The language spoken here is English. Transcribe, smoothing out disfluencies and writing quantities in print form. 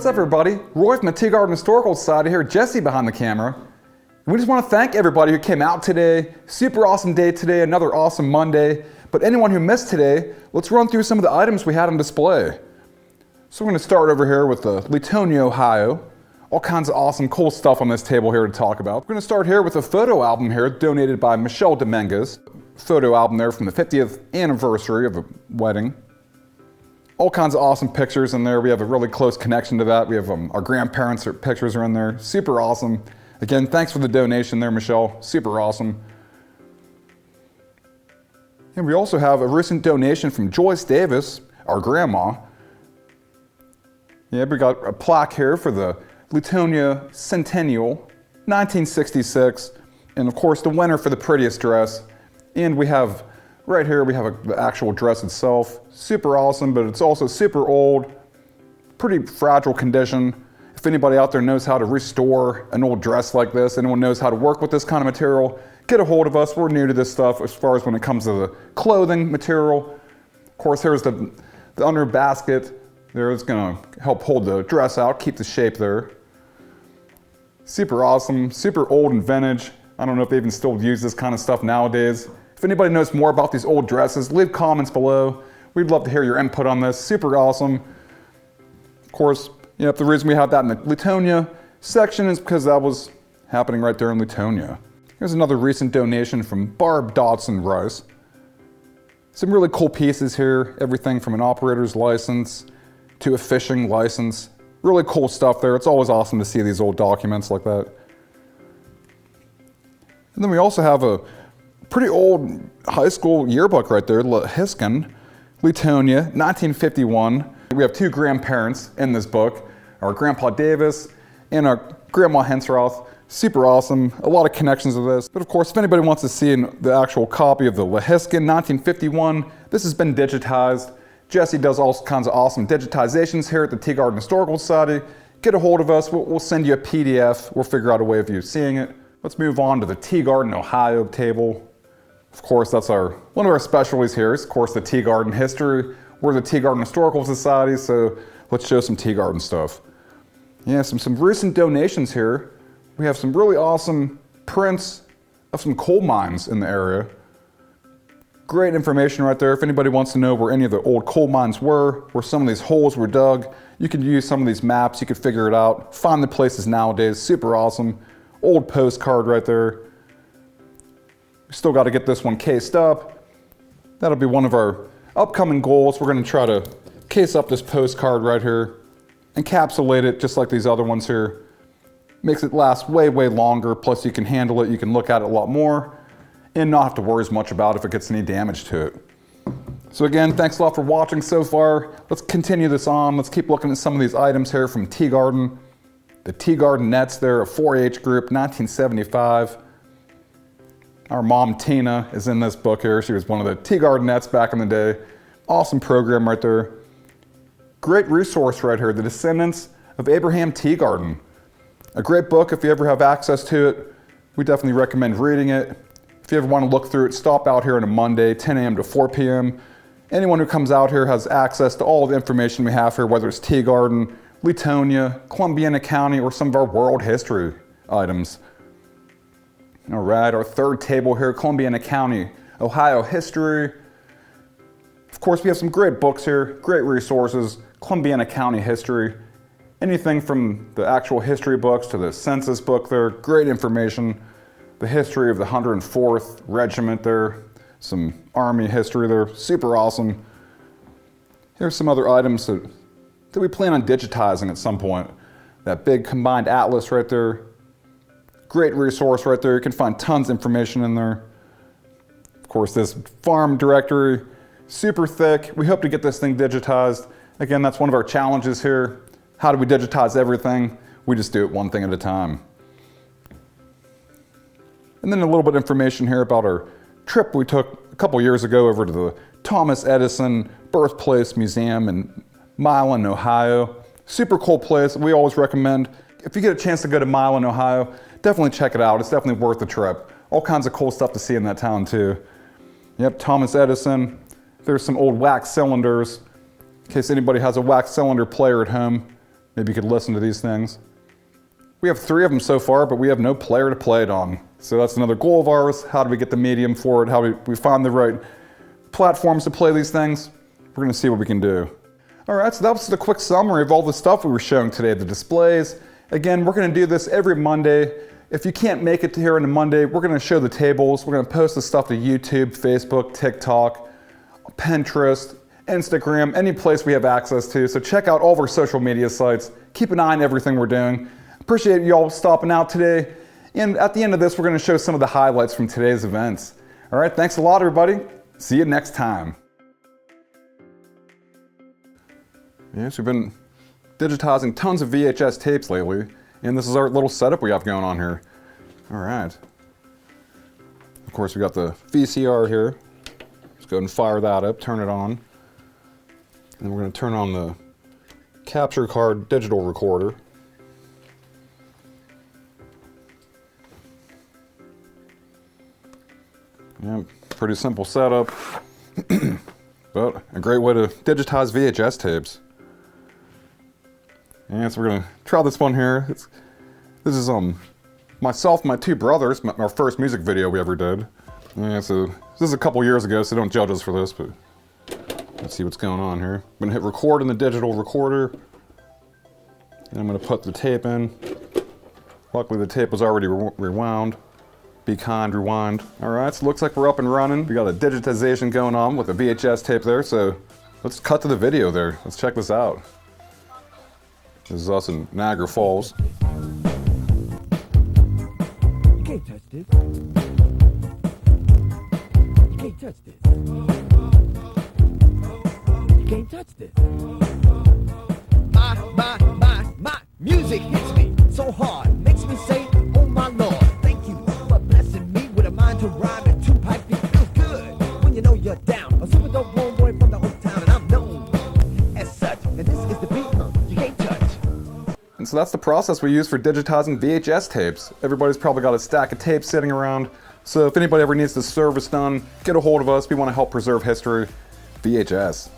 what's up everybody? Roy from the Tea Garden Historical Society here, Jesse behind the camera. And we just want to thank everybody who came out today. Super awesome day today, another awesome Monday. But anyone who missed today, let's run through some of the items we had on display. So we're going to start over here with the Latonia, Ohio. All kinds of awesome, cool stuff on this table here to talk about. We're going to start here with a photo album here donated by Michelle Dominguez. Photo album there from the 50th anniversary of a wedding. All kinds of awesome pictures in there. We have a really close connection to that. We have our grandparents' pictures are in there. Super awesome. Again, thanks for the donation there, Michelle. Super awesome. And we also have a recent donation from Joyce Davis, our grandma. Yeah, we got a plaque here for the Latonia Centennial, 1966. And of course, the winner for the prettiest dress. And we have right here, we have the actual dress itself. Super awesome, but it's also super old, pretty fragile condition. If anybody out there knows how to restore an old dress like this, anyone knows how to work with this kind of material, get a hold of us. We're new to this stuff as far as when it comes to the clothing material. Of course, here's the under basket. There is gonna help hold the dress out, keep the shape there. Super awesome, super old and vintage. I don't know if they even still use this kind of stuff nowadays. If anybody knows more about these old dresses, leave comments below. We'd love to hear your input on this. Super awesome. Of course, the reason we have that in the Latonia section is because that was happening right there in Latonia. Here's another recent donation from Barb Dodson Rice. Some really cool pieces here. Everything from an operator's license to a fishing license. Really cool stuff there. It's always awesome to see these old documents like that. And then we also have a pretty old high school yearbook right there, Lehiskin, Latonia, 1951. We have two grandparents in this book, our Grandpa Davis and our Grandma Hensroth. Super awesome, a lot of connections to this. But of course, if anybody wants to see the actual copy of the Lehiskin, 1951, this has been digitized. Jesse does all kinds of awesome digitizations here at the Tea Garden Historical Society. Get a hold of us, we'll send you a PDF. We'll figure out a way of you seeing it. Let's move on to the Tea Garden, Ohio table. Of course, that's one of our specialties here is, of course, the Tea Garden history. We're the Tea Garden Historical Society, so let's show some tea garden stuff. Yeah, some recent donations here. We have some really awesome prints of some coal mines in the area. Great information right there. If anybody wants to know where any of the old coal mines were, where some of these holes were dug, you can use some of these maps, you can figure it out, find the places nowadays. Super awesome. Old postcard right there. We still got to get this one cased up. That'll be one of our upcoming goals. We're going to try to case up this postcard right here, encapsulate it just like these other ones here. Makes it last way, way longer. Plus you can handle it, you can look at it a lot more and not have to worry as much about if it gets any damage to it. So again, thanks a lot for watching so far. Let's continue this on. Let's keep looking at some of these items here from Tea Garden. The Tea Garden Nets there, a 4-H group, 1975. Our mom, Tina, is in this book here. She was one of the Tea Garden Nets back in the day. Awesome program right there. Great resource right here, The Descendants of Abraham Teagarden. A great book if you ever have access to it. We definitely recommend reading it. If you ever want to look through it, stop out here on a Monday, 10 a.m. to 4 p.m. Anyone who comes out here has access to all the information we have here, whether it's Tea Garden, Latonia, Columbiana County, or some of our world history items. All right, our third table here, Columbiana County, Ohio history. Of course, we have some great books here, great resources, Columbiana County history. Anything from the actual history books to the census book there, great information. The history of the 104th Regiment there, some Army history there, super awesome. Here's some other items that we plan on digitizing at some point. That big combined atlas right there. Great resource right there. You can find tons of information in there. Of course, this farm directory, super thick. We hope to get this thing digitized. Again, that's one of our challenges here. How do we digitize everything? We just do it one thing at a time. And then a little bit of information here about our trip we took a couple years ago over to the Thomas Edison Birthplace Museum in Milan, Ohio. Super cool place. We always recommend, if you get a chance to go to Milan, Ohio, definitely check it out. It's definitely worth the trip. All kinds of cool stuff to see in that town too. Yep, Thomas Edison. There's some old wax cylinders. In case anybody has a wax cylinder player at home, Maybe you could listen to these things. We have 3 of them so far, but we have no player to play it on. So that's another goal of ours. How do we get the medium for it? How do we find the right platforms to play these things? We're gonna see what we can do. All right, so that was just a quick summary of all the stuff we were showing today, the displays. Again, we're gonna do this every Monday. If you can't make it to here on a Monday, we're gonna show the tables. We're gonna post the stuff to YouTube, Facebook, TikTok, Pinterest, Instagram, any place we have access to. So check out all of our social media sites. Keep an eye on everything we're doing. Appreciate you all stopping out today. And at the end of this, we're gonna show some of the highlights from today's events. All right, thanks a lot, everybody. See you next time. Yes, we've been digitizing tons of VHS tapes lately, and this is our little setup we have going on here. All right. Of course, we got the VCR here. Let's go ahead and fire that up, turn it on. And then we're gonna turn on the capture card digital recorder. Yeah, pretty simple setup, but a great way to digitize VHS tapes. And so we're gonna try this one here. This is myself, my 2 brothers, our first music video we ever did. Yeah, so this is a couple years ago, so don't judge us for this, but let's see what's going on here. I'm gonna hit record in the digital recorder, and I'm gonna put the tape in. Luckily the tape was already rewound. Be kind, rewind. All right, so it looks like we're up and running. We got a digitization going on with a VHS tape there, so let's cut to the video there. Let's check this out. This is us in Niagara Falls. You can't touch this. You can't touch this. You can't touch this. My music hits me so hard, makes me say, oh my Lord, thank you for blessing me with a mind to rhyme and 2 pipe. It feels good when you know you're down. A super dope homeboy from the old town, and I'm known as such. And this is the beat you can't touch. And so that's the process we use for digitizing VHS tapes. Everybody's probably got a stack of tapes sitting around. So if anybody ever needs the service done, get a hold of us. We want to help preserve history. VHS.